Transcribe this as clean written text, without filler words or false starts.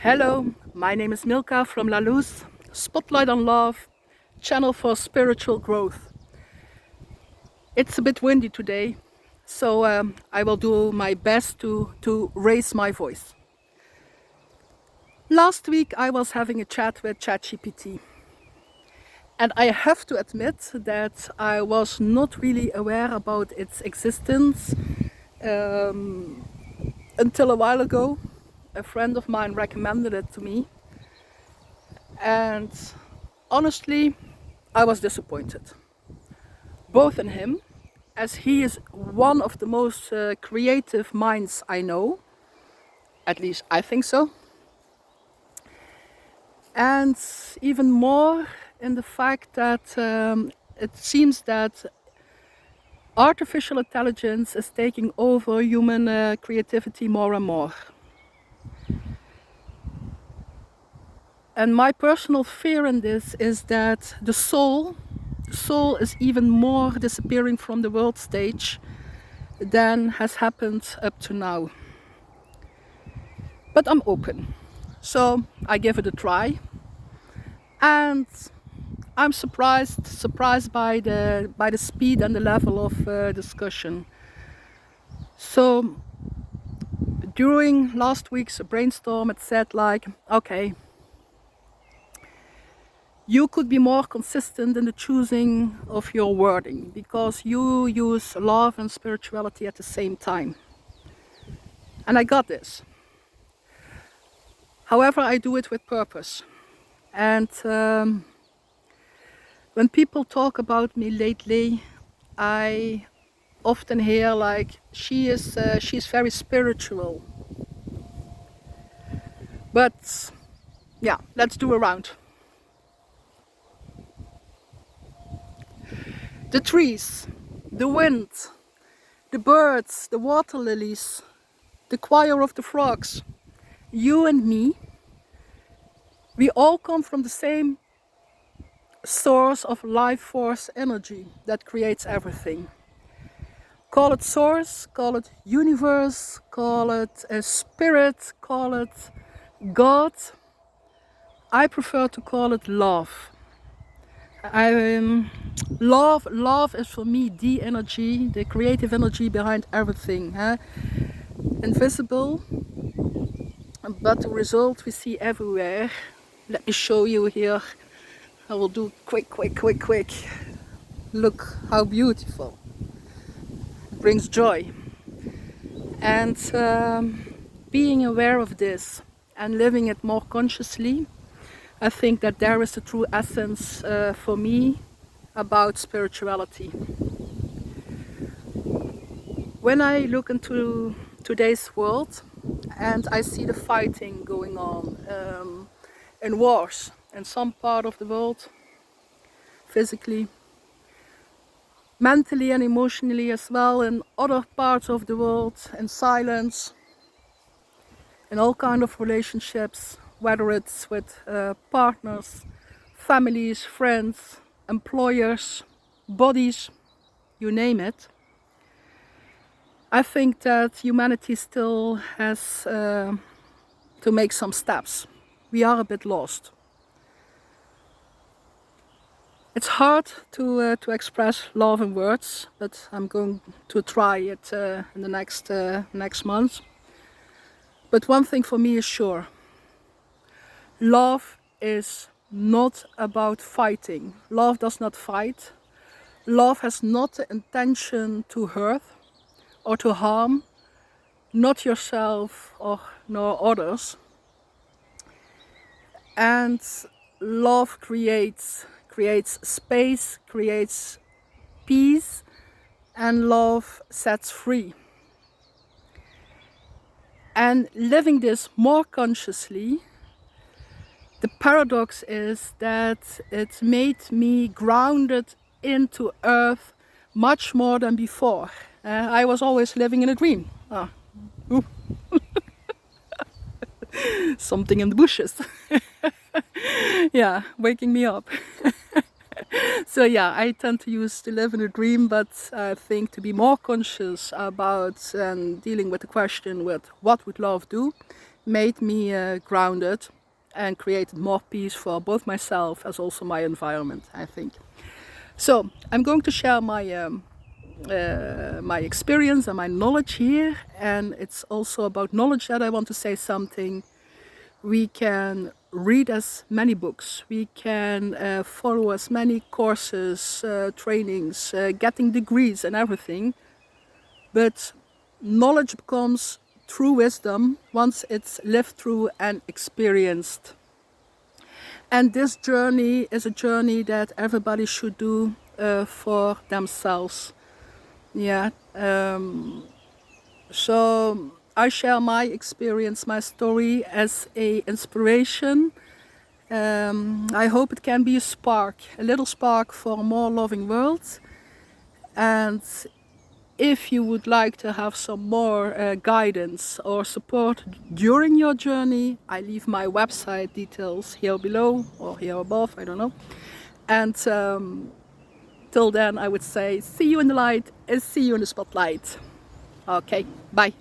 Hello, my name is Milka from La Luz, Spotlight on Love, channel for spiritual growth. It's a bit windy today, so I will do my best to raise my voice. Last week I was having a chat with ChatGPT, and I have to admit that I was not really aware about its existence until a while ago. A friend of mine recommended it to me, and honestly, I was disappointed. Both in him, as he is one of the most creative minds I know, at least I think so, and even more in the fact that it seems that artificial intelligence is taking over human creativity more and more. And my personal fear in this is that the soul is even more disappearing from the world stage than has happened up to now. But I'm open, so I give it a try, and I'm surprised by the speed and the level of discussion. So during last week's brainstorm, it said like, okay, you could be more consistent in the choosing of your wording because you use love and spirituality at the same time. And I got this. However, I do it with purpose. And when people talk about me lately, I often hear like she's very spiritual. But yeah, let's do a round. The trees, the wind, the birds, the water lilies, the choir of the frogs, you and me, we all come from the same source of life force energy that creates everything. Call it source, call it universe, call it a spirit, call it God. I prefer to call it love. Love is for me the energy, the creative energy behind everything. Invisible, but the result we see everywhere. Let me show you here. I will do quick. Look how beautiful. It brings joy. And being aware of this and living it more consciously, I think that there is the true essence for me about spirituality. When I look into today's world and I see the fighting going on in wars in some part of the world, physically, mentally and emotionally as well, in other parts of the world, in silence, in all kind of relationships, whether it's with partners, families, friends, employers, bodies, you name it. I think that humanity still has to make some steps. We are a bit lost. It's hard to express love in words, but I'm going to try it in the next month. But one thing for me is sure. Love is not about fighting. Love does not fight. Love has not the intention to hurt or to harm, not yourself or nor others. And love creates space, creates peace, and love sets free. And living this more consciously, the paradox is that it made me grounded into earth much more than before. I was always living in a dream. Something in the bushes. Yeah, waking me up. So yeah, I tend to use to live in a dream, but I think to be more conscious about and dealing with the question with what would love do, made me grounded and created more peace for both myself as also my environment, I think. So I'm going to share my experience and my knowledge here, and it's also about knowledge that I want to say something. We can read as many books, we can follow as many courses, trainings, getting degrees and everything, but knowledge becomes true wisdom once it's lived through and experienced. And this journey is a journey that everybody should do for themselves. Yeah. So I share my experience, my story as a inspiration. I hope it can be a spark, a little spark for a more loving world. And if you would like to have some more guidance or support during your journey, I leave my website details here below or here above, I don't know. And till then, I would say, see you in the light and see you in the spotlight. Okay, bye.